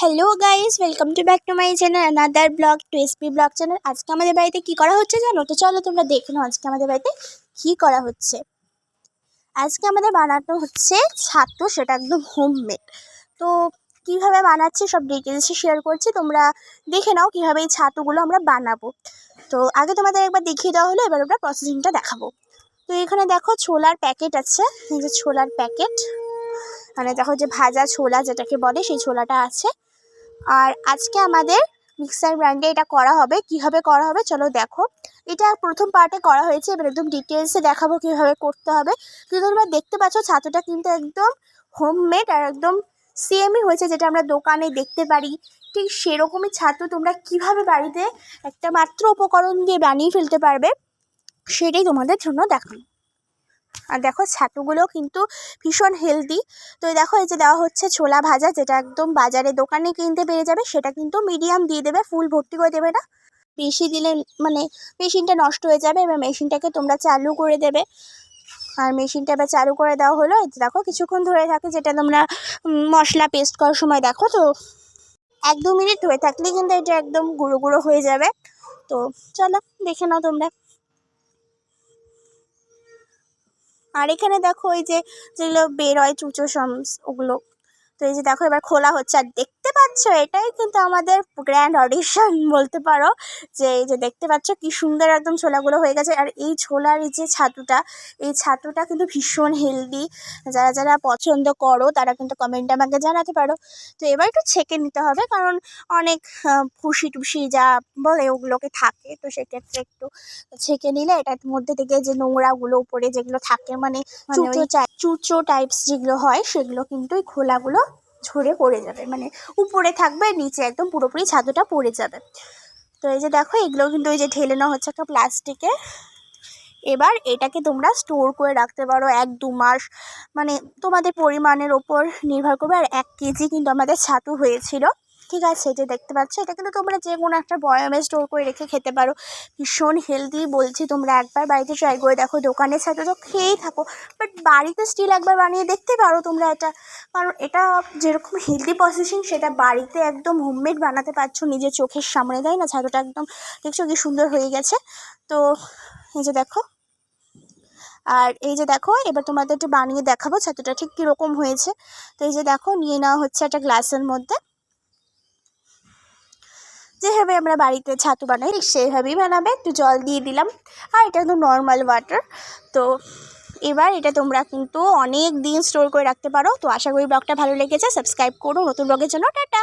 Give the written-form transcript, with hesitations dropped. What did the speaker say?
Hello guys, welcome to back to my channel another blog to SP blog channel. আজকে আমাদের বাড়িতে কি করা হচ্ছে জানো? তো চলো তোমরা দেখে নাও আজকে আমাদের বাড়িতে কি করা হচ্ছে। আজকে আমাদের বানানো হচ্ছে ছাতু, সেটা একদম হোমমেড। তো কিভাবে বানাচ্ছি সব ডিটেলসে শেয়ার করছি, তোমরা দেখে নাও কিভাবে এই ছাতুগুলো আমরা বানাবো। তো আগে তোমাদের একবার দেখিয়ে দেওয়া হলো, এবার আমরা প্রসেসিংটা দেখাবো। তো এখানে দেখো ছোলার প্যাকেট আছে, এই যে ছোলার প্যাকেট, মানে দেখো যে ভাজা ছোলা যেটাকে বলে সেই ছোলাটা আছে। আর আজকে আমাদের মিক্সার গ্রাইন্ডে এটা করা হবে। কীভাবে করা হবে চলো দেখো। এটা প্রথম পার্টে করা হয়েছে, এবার একদম ডিটেলসে দেখাবো কীভাবে করতে হবে। কিন্তু তোমরা দেখতে পাচ্ছ ছাতুটা কিন্তু একদম হোমমেড আর একদম সেমই হয়েছে যেটা আমরা দোকানে দেখতে পারি। ঠিক সেরকমই ছাতু তোমরা কিভাবে বাড়িতে একটা মাত্র উপকরণ দিয়ে বানিয়ে ফেলতে পারবে সেটাই তোমাদের জন্য দেখানো। আর দেখো ছাতুগুলো কিন্তু ভীষণ হেলদি। তো দেখো এই যে দেওয়া হচ্ছে ছোলা ভাজা, যেটা একদম বাজারে দোকানে কিনতে পেয়ে যাবে। সেটা কিন্তু মিডিয়াম দিয়ে দেবে, ফুল ভর্তি করে দেবে না। বেশি দিলে মানে মেশিনটা নষ্ট হয়ে যাবে। এবার মেশিনটাকে তোমরা চালু করে দেবে। আর মেশিনটা এবার চালু করে দেওয়া হলো। এই দেখো কিছুক্ষণ ধরে থাকে, যেটা তোমরা মশলা পেস্ট করার সময় দেখো। তো 1-2 মিনিট ধরে থাকলে কিন্তু এটা একদম গুঁড়ো গুঁড়ো হয়ে যাবে। তো চলো দেখে নাও তোমরা। আর এখানে দেখো এই যে যেগুলো বের হয় চুচো ওগুলো। তো এই যে দেখো এবার খোলা হচ্ছে। আর দেখতে পাচ্ছ এটাই কিন্তু আমাদের গ্র্যান্ড অডিশন বলতে পারো। যে এই যে দেখতে পাচ্ছ কি সুন্দর একদম ছোলাগুলো হয়ে গেছে। আর এই ছোলার এই যে ছাতুটা, এই ছাতুটা কিন্তু ভীষণ হেলদি। যারা যারা পছন্দ করো তারা কিন্তু কমেন্টে আমাকে জানাতে পারো। তো এবার একটু ছেঁকে নিতে হবে, কারণ অনেক ফুসি টুসি যা বলে ওগুলোকে থাকে। তো সেক্ষেত্রে একটু ছেঁকে নিলে এটার মধ্যে থেকে যে নোংরাগুলো উপরে যেগুলো থাকে, মানে চুচো টাইপস যেগুলো হয়, সেগুলো কিন্তু এই খোলাগুলো ঝরে পড়ে যাবে। মানে উপরে থাকবে, নিচে একদম পুরোপুরি ছাতুটা পড়ে যাবে। তো এই যে দেখো এগুলো কিন্তু এই যে ঢেলে নেওয়া হচ্ছে একটা প্লাস্টিকে। এবার এটাকে তোমরা স্টোর করে রাখতে পারো 1-2 মাস, মানে তোমাদের পরিমাণের ওপর নির্ভর করবে। আর 1 কেজি কিন্তু আমাদের ছাতু হয়েছিল। ঠিক আছে, যে দেখতে পাচ্ছ এটা কিন্তু তোমরা যে কোনো একটা বয়ামে স্টোর করে রেখে খেতে পারো। ভীষণ হেলদি বলছি, তোমরা একবার বাড়িতে ট্রাই করে দেখো। দোকানের ছাতু তো খেয়েই থাকো, বাট বাড়িতে স্টিল একবার বানিয়ে দেখতে পারো তোমরা এটা। কারণ এটা যেরকম হেলদি প্রসেসিং, সেটা বাড়িতে একদম হোমমেড বানাতে পারছো নিজের চোখের সামনে, তাই না? ছাতুটা একদম দেখছো কি সুন্দর হয়ে গেছে। তো এই যে দেখো, আর এই যে দেখো এবার তোমাদের একটু বানিয়ে দেখাবো ছাতুটা ঠিক কীরকম হয়েছে। তো এই যে দেখো নিয়ে নেওয়া হচ্ছে একটা গ্লাসের মধ্যে। যেভাবে আমরা বাড়িতে ছাতু বানাই ঠিক সেইভাবেই বানাবে। একটু জল দিয়ে দিলাম, আর এটা একদম নর্মাল ওয়াটার। তো এবার এটা তোমরা কিন্তু অনেক দিন স্টোর করে রাখতে পারো। তো আশা করি ব্লগটা ভালো লেগেছে। সাবস্ক্রাইব করো নতুন ব্লগের জন্য। টাটা।